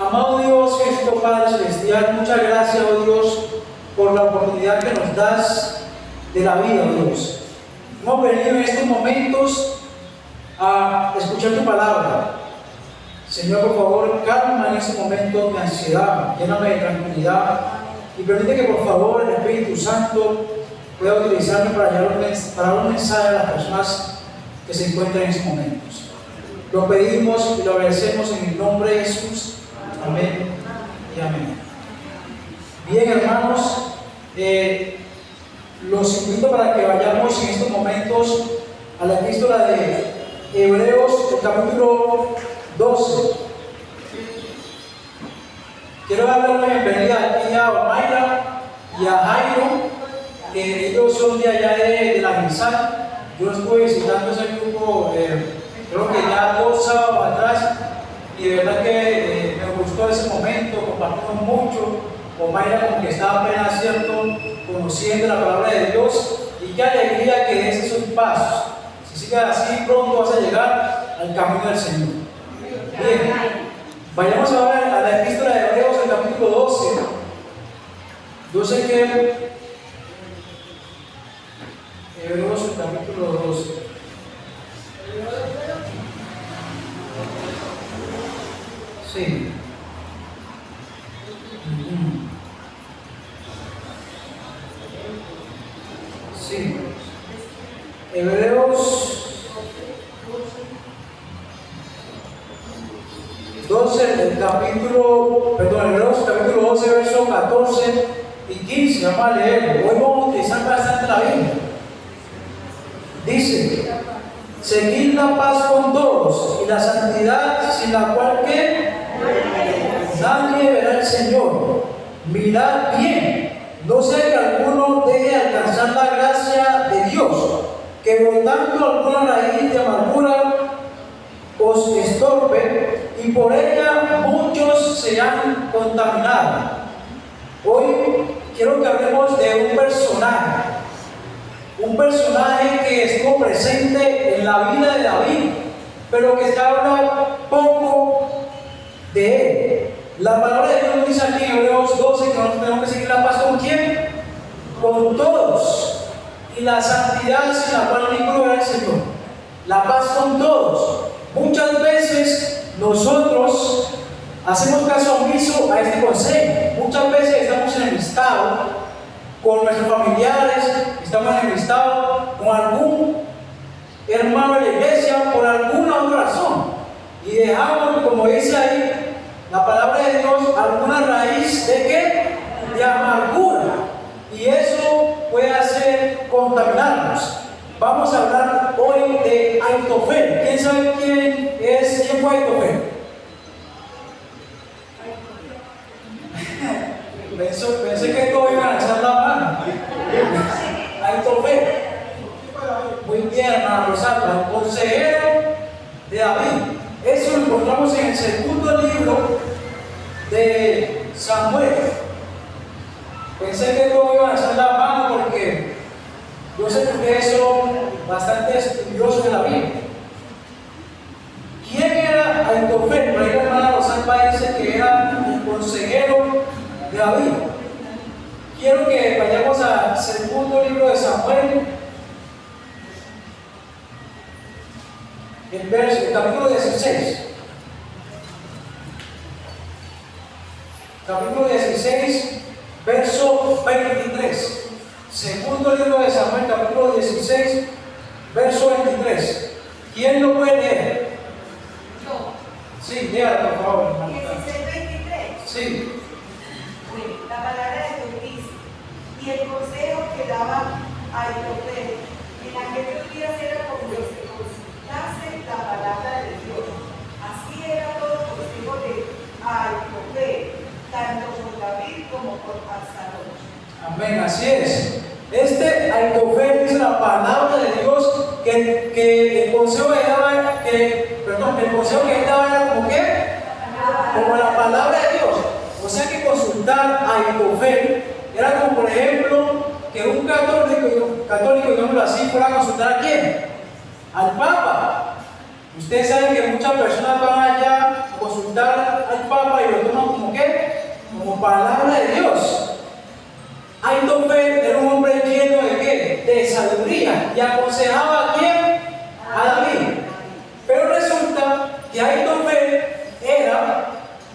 Amado Dios, Cristo Padre Celestial, muchas gracias, oh Dios, por la oportunidad que nos das de la vida, oh Dios. Hemos venido en estos momentos a escuchar tu palabra. Señor, por favor, calma en este momento mi ansiedad, lléname de tranquilidad y permite que, por favor, el Espíritu Santo pueda utilizarme para dar un mensaje a las personas que se encuentran en estos momentos. Lo pedimos y lo agradecemos en el nombre de Jesús. Amén y amén. Bien, hermanos, los invito para que vayamos en estos momentos a la epístola de Hebreos, el capítulo 12. Quiero darle una bienvenida aquí a Omaira y a Jairo, que ellos son de allá de la Guisal. Yo estuve visitando ese grupo, creo que ya 2 sábados atrás, y de verdad que me gustó ese momento, compartimos mucho. Omaira como que estaba apenas conociendo la palabra de Dios, y qué alegría que des esos pasos. Si sigues así, pronto vas a llegar al camino del Señor. Bien, vayamos ahora a la epístola de Hebreos, el capítulo 12. Yo sé que Hebreos, el capítulo 12. Sí. Sí. Hebreos 12, Hebreos capítulo 12, versos 14 y 15. Vamos a leerlo. Hoy vamos a utilizar bastante la Biblia. Dice: seguid la paz con todos y la santidad, sin la cual que nadie verá al Señor. Mirad bien, no sea que alguno deje alcanzar la gracia de Dios, que brotando alguna raíz de amargura os estorbe, y por ella muchos se han contaminado. Hoy quiero que hablemos de un personaje que estuvo presente en la vida de David, pero que se habla poco de él. La palabra de Dios dice aquí en Hebreos 12 que nosotros tenemos que seguir la paz ¿con quién? Con todos, y la santidad sin la cual ninguno verá al Señor. La paz con todos. Muchas veces nosotros hacemos caso omiso a este consejo. Muchas veces estamos enemistados con nuestros familiares, estamos enemistados con algún hermano de la iglesia por alguna otra razón, y dejamos, como dice ahí la palabra de Dios, alguna raíz de ¿qué? De amargura, y eso puede hacer contaminarnos. Vamos a hablar hoy de Aitofel. ¿Quién sabe quién fue Aitofel? Pensé que todos iban a echar la mano. Aitofel. Muy bien, hermana Rosalba, el consejero de David. Eso lo encontramos en el segundo libro de Samuel. Pensé que todos iban a echar la mano porque yo sé que ustedes son bastante estudiosos de la Biblia. ¿Quién era Aitofel? Por ahí la hermana Rosalba dice que era el consejero de David. Quiero que vayamos al segundo libro de Samuel, el capítulo 16. Capítulo 16, verso 23. Segundo libro de Samuel, capítulo 16, verso 23. ¿Quién lo puede leer? Yo. Sí, léalo, por favor. 16:23. Sí. Bueno, la palabra de Dios dice: y el consejo que daba a Aitofel en aquellos días era como que se consultase la palabra de Dios. Así era todo el consejo de Aitofel, tanto por David como por Absalón. Amén, así es. Este Aitofel dice la palabra de Dios que el consejo que daba, el consejo que él daba era como ¿qué? Como la palabra de Dios. O sea que consultar a Aitofel era como, por ejemplo, que un católico, digámoslo así, fuera a consultar ¿a quién? Al Papa. Ustedes saben que muchas personas van allá a consultar al Papa y lo toman como ¿qué? Como palabra de Dios. Ahitofel era un hombre lleno de ¿qué? De sabiduría. ¿Y aconsejaba a quién? A David. Pero resulta que Ahitofel era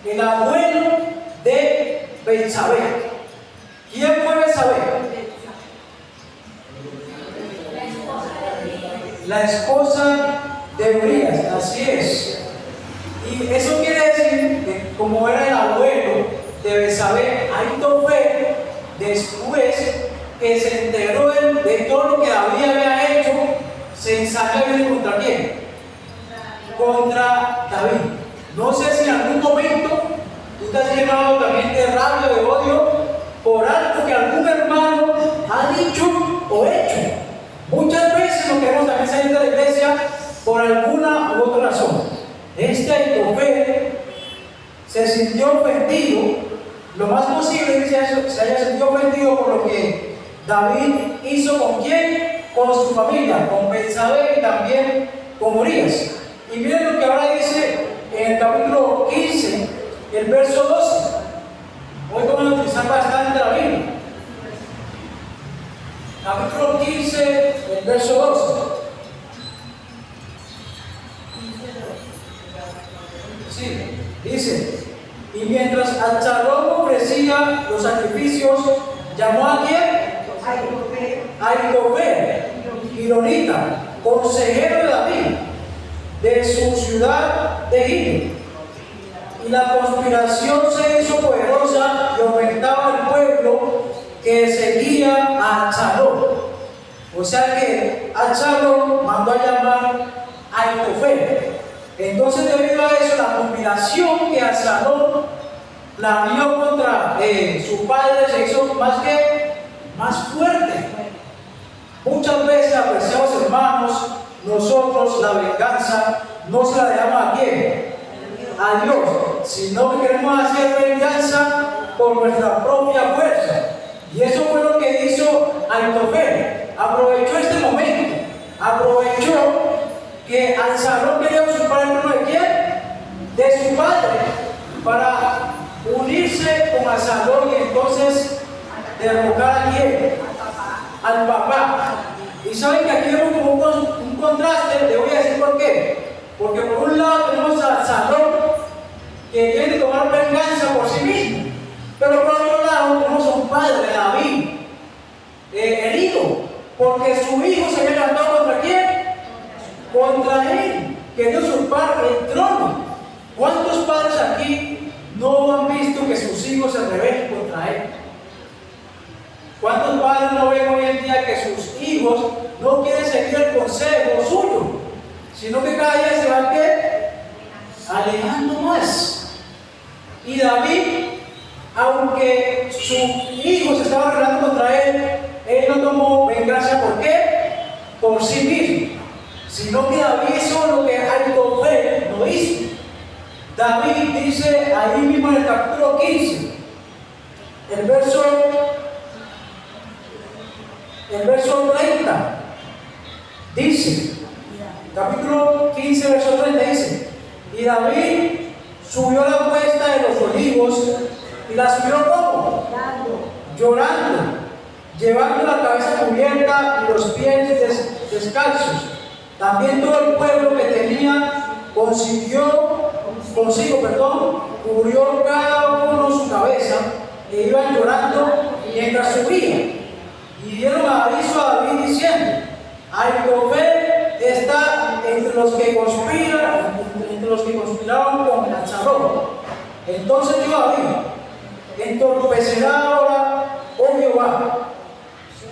el abuelo de Betsabé. ¿Quién fue Betsabé? La esposa de Urías, así es. Y eso quiere decir que como era el abuelo de Betsabé, Ahitofel, después que se enteró de todo lo que David había hecho, se ensayó contra quién? Contra David. No sé si en algún momento tú te has llenado también de rabia, de odio, por algo que algún hermano ha dicho o hecho. Muchas veces nos queremos también salir de la iglesia por alguna u otra razón. Ahitofel se sintió ofendido, lo más posible es que se haya sentido ofendido por lo que David hizo con quién, con su familia, con Betsabé y también con Urías. Y miren lo que ahora dice en el capítulo 15, el verso 12. Hoy vamos a utilizar bastante la Biblia. Capítulo 15, el verso 12. Sí, dice: y mientras Absalom ofrecía los sacrificios, llamó a quién? Ahitofel, gironita, consejero de David, de su ciudad de Gilo. Y la conspiración se hizo poderosa y aumentaba el pueblo que seguía a Absalom. O sea que Absalom mandó a llamar a Ahitofel. Entonces, debido a eso, la conspiración que Absalom planeó contra su padre se hizo más fuerte. Muchas veces, apreciados hermanos, nosotros la venganza no se la dejamos a quién, a Dios, sino que queremos hacer venganza por nuestra propia fuerza. Y eso fue lo que hizo Ahitofel. Aprovechó este momento, aprovechó que Absalom quería usurpar el trono de quién, de su padre, para unirse con Absalom y entonces derrocar a quién, al papá. Y saben que aquí vemos como un contraste. Le voy a decir por qué. Porque por un lado tenemos a Absalom, que quiere tomar venganza por sí mismo, pero por otro lado tenemos a un padre, David, herido, porque su hijo se había levantado contra quién, contra él, quería usurpar el trono. ¿Cuántos padres aquí no han visto que sus hijos se rebelen contra él? ¿Cuántos padres no ven hoy en día que sus hijos no quieren seguir el consejo suyo, sino que cada día se van ¿qué? Alejando más? Y David, aunque su hijo se estaba rebelando contra él no tomó venganza. ¿Por qué? Por sí mismo, sino que David hizo lo que Ahitofel no hizo. David dice ahí mismo en el capítulo 15, el verso 30, dice, capítulo 15, verso 30 dice: y David subió a la cuesta de los olivos, y la subió como llorando, llevando la cabeza cubierta y los pies descalzos. También todo el pueblo que tenía consigo, cubrió cada uno su cabeza, e iban llorando mientras subían. Y dieron aviso a David diciendo: Ahitofel está entre los que conspiraron con Absalom. Entonces dijo David: entorpecerá ahora, oh Jehová,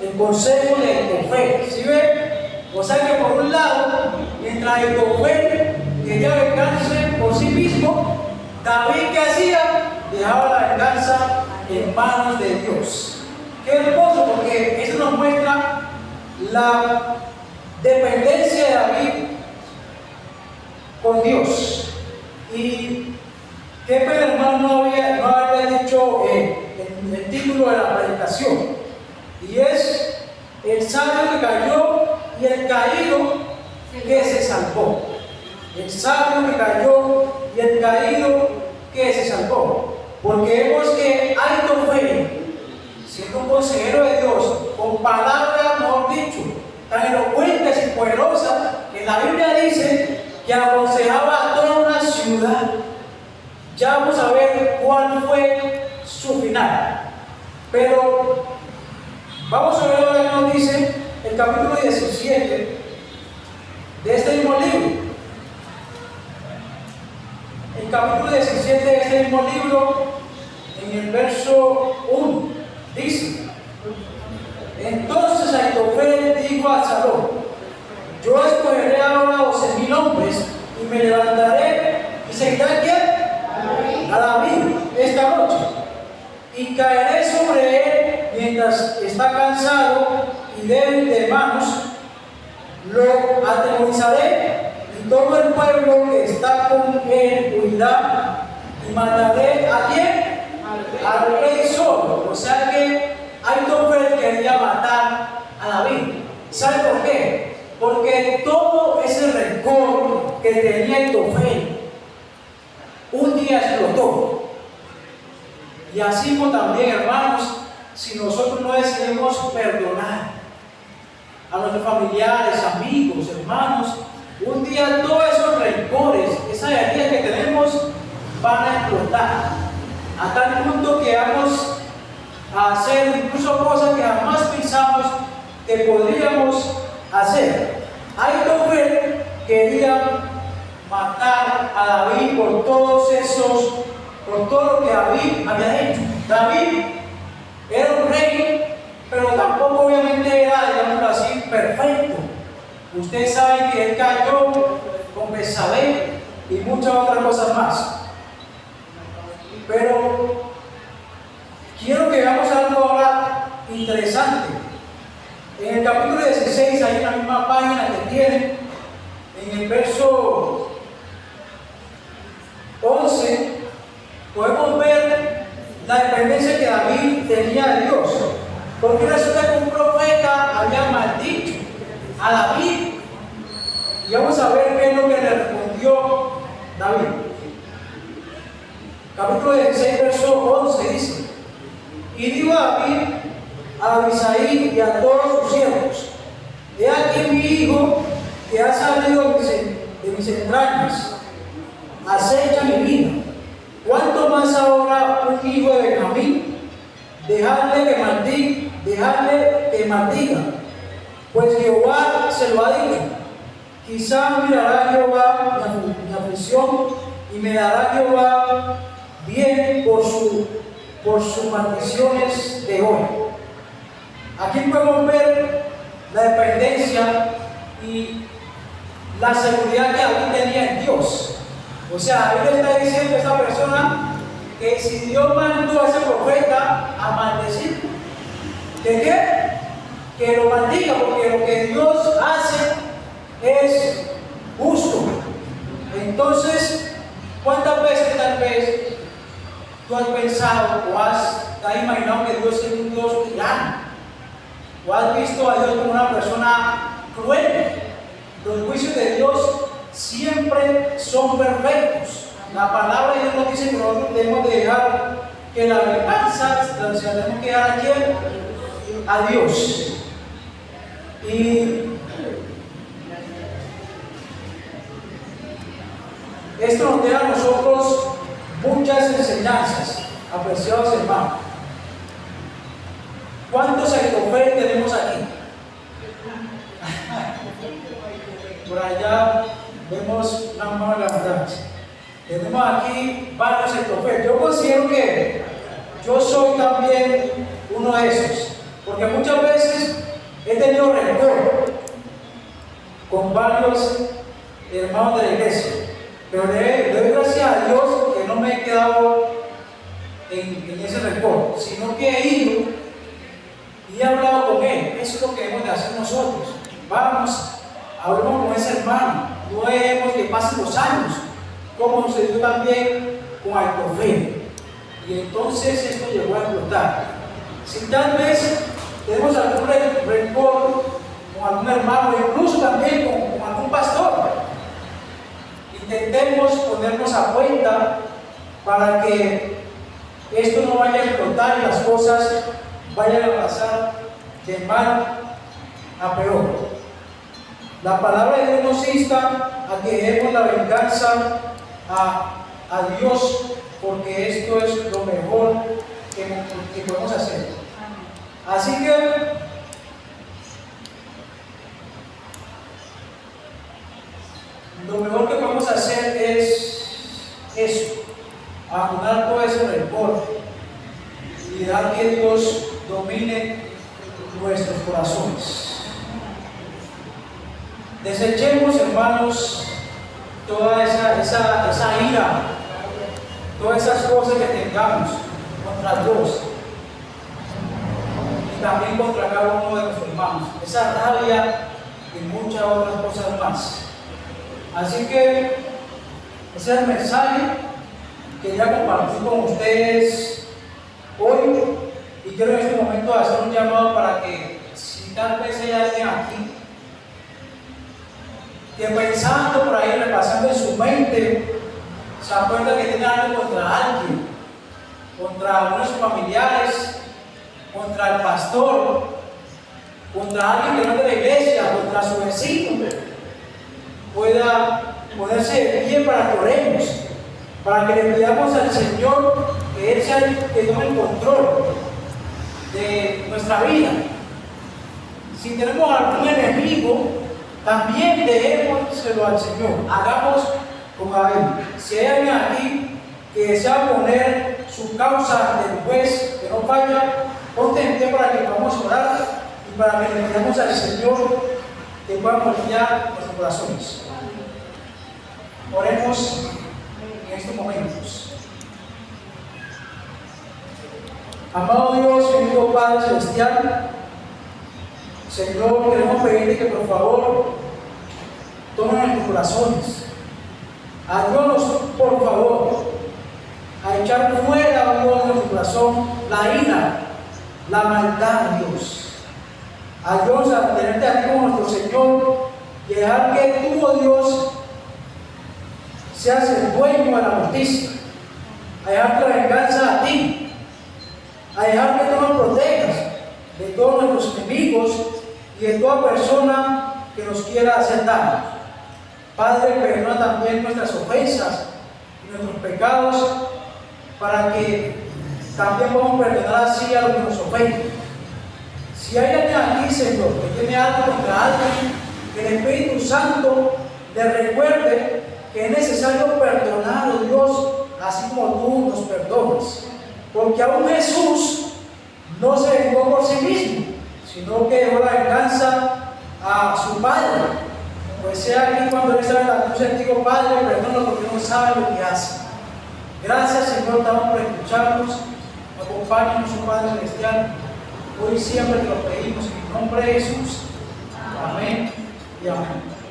el consejo de Ahitofel. ¿Sí ven? O sea que por un lado, mientras Ahitofel quería vengarse por sí mismo, David, ¿qué hacía? Dejaba la venganza en manos de Dios. Qué hermoso, porque eso nos muestra la dependencia de David con Dios. Y qué pena, hermano, no había dicho el título de la predicación, y es el sabio que cayó y el caído que se salvó. el sabio que cayó y el caído que se salvó. Porque vemos que Aitofel, siendo un consejero de Dios, con palabras, mejor dicho, tan elocuentes y poderosas, que la Biblia dice que aconsejaba a toda una ciudad. Ya vamos a ver cuál fue su final. Pero vamos a ver ahora que nos dice el capítulo 17 de este mismo libro. El capítulo 17 de este mismo libro, en el verso 1, dice: entonces Aitofel dijo a Absalón: yo escogeré ahora 12,000 hombres y me levantaré y seguiré a quién, a David esta noche, y caeré sobre él mientras está cansado y débil de manos, lo atemorizaré y todo el pueblo que está con él huirá, y mataré a quién, al rey solo. O sea que Aitofel quería matar a David. ¿Sabe por qué? Porque todo ese rencor que tenía Aitofel un día explotó. Y así como también, hermanos, si nosotros no decidimos perdonar a nuestros familiares, amigos, hermanos, un día todos esos rencores, esas heridas que tenemos van a explotar, a tal punto que vamos a hacer incluso cosas que jamás pensamos que podríamos hacer. Aitofel quería matar a David por todo lo que David había hecho. David era un rey, pero tampoco obviamente era, digámoslo así, perfecto. Ustedes saben que él cayó con Betsabé y muchas otras cosas más. Pero quiero que veamos algo ahora interesante. En el capítulo 16, ahí en la misma página que tienen, en el verso 11, podemos ver la dependencia que David tenía de Dios. Porque resulta que un profeta había maldicho a David. Y vamos a ver qué es lo que le respondió David. Capítulo 16, verso 11 dice: y dijo David a Abisai y a todos sus siervos: he aquí mi hijo que ha salido de mis entrañas, acecha mi vida. ¿Cuánto más ahora un hijo de Benjamín? Dejadle que maldiga, pues Jehová se lo ha dicho. Quizá mirará Jehová mi aflicción y me dará Jehová bien por sus maldiciones de hoy. Aquí podemos ver la dependencia y la seguridad que David tenía en Dios. O sea, David le está diciendo a esta persona que si Dios mandó a ese profeta a maldecir, ¿de qué? Que lo maldiga, porque lo que Dios hace es justo. Entonces, ¿cuántas veces tal vez tú has pensado o te has imaginado que Dios es un Dios tirano? ¿O has visto a Dios como una persona cruel? Los juicios de Dios siempre son perfectos. La palabra de Dios nos dice que nosotros debemos de dejar que la venganza se la tenemos que dar a quién, a Dios. Y esto nos deja a nosotros muchas enseñanzas, apreciados hermanos. ¿Cuántos Aitofel tenemos aquí? Por allá vemos una mano levantada. Tenemos aquí varios Aitofel. Yo considero que yo soy también uno de esos, porque muchas veces he tenido rencor con varios hermanos de la iglesia, pero le doy gracias a Dios que no me he quedado en ese rencor, sino que he ido y he hablado con él. Eso es lo que debemos de hacer nosotros. Vamos, hablemos con ese hermano, no dejemos que pasen los años, como sucedió también con Aitofel. Y entonces esto llegó a explotar. Si tal vez tenemos algún rencor con algún hermano, incluso también con algún pastor, intentemos ponernos a cuenta para que esto no vaya a explotar y las cosas vayan a pasar de mal a peor. La palabra de Dios nos insta a que demos la venganza a Dios, porque esto es lo mejor que podemos hacer. Así que lo mejor que podemos hacer es eso, abandonar todo ese rencor y dejar que Dios domine nuestros corazones. Desechemos, hermanos, toda esa ira, todas esas cosas que tengamos contra Dios y también contra cada uno de nuestros hermanos, esa rabia y muchas otras cosas más. Así que ese es el mensaje que quería compartir con ustedes hoy, y quiero en este momento hacer un llamado para que, si tal vez hay alguien aquí que pensando por ahí, repasando en su mente, se acuerda que tiene algo contra alguien, contra algunos familiares, contra el pastor, contra alguien que no es de la iglesia, contra su vecino, pueda ponerse de pie para que oremos, para que le pidamos al Señor que Él sea el que tome el control de nuestra vida. Si tenemos algún enemigo, también dejémoselo al Señor. Hagamos como David. Si hay alguien aquí que desea poner su causa ante el juez que no falla, ponte en pie para que podamos orar y para que le pidamos al Señor que pueda moldear nuestros corazones. Oremos en estos momentos. Amado Dios, bendito Padre Celestial, Señor, queremos pedirte que por favor tome nuestros corazones. Ayúdanos, por favor, a echar fuera de nuestro corazón la ira, la maldad, Dios. Ayúdanos a tenerte a ti como nuestro Señor y dejar que tú, oh Dios, seas el dueño de la justicia, a dejar la venganza a ti, a dejar que tú nos protejas de todos nuestros enemigos y de toda persona que nos quiera hacer daño. Padre, perdona también nuestras ofensas y nuestros pecados, para que también podamos perdonar así a los que nos ofenden. Si hay alguien aquí, Señor, que tiene algo contra alguien, que el Espíritu Santo le recuerde que es necesario perdonar a Dios, así como tú nos perdonas. Porque aún Jesús no se vengó por sí mismo, sino que dejó la venganza a su Padre. Pues sea aquí cuando Él estaba en la cruz, el digo, Padre, perdona porque no saben lo que hacen. Gracias, Señor, damos por escucharnos. Acompáñanos, oh Padre Celestial. Hoy siempre te lo pedimos en el nombre de Jesús. Amén y amén.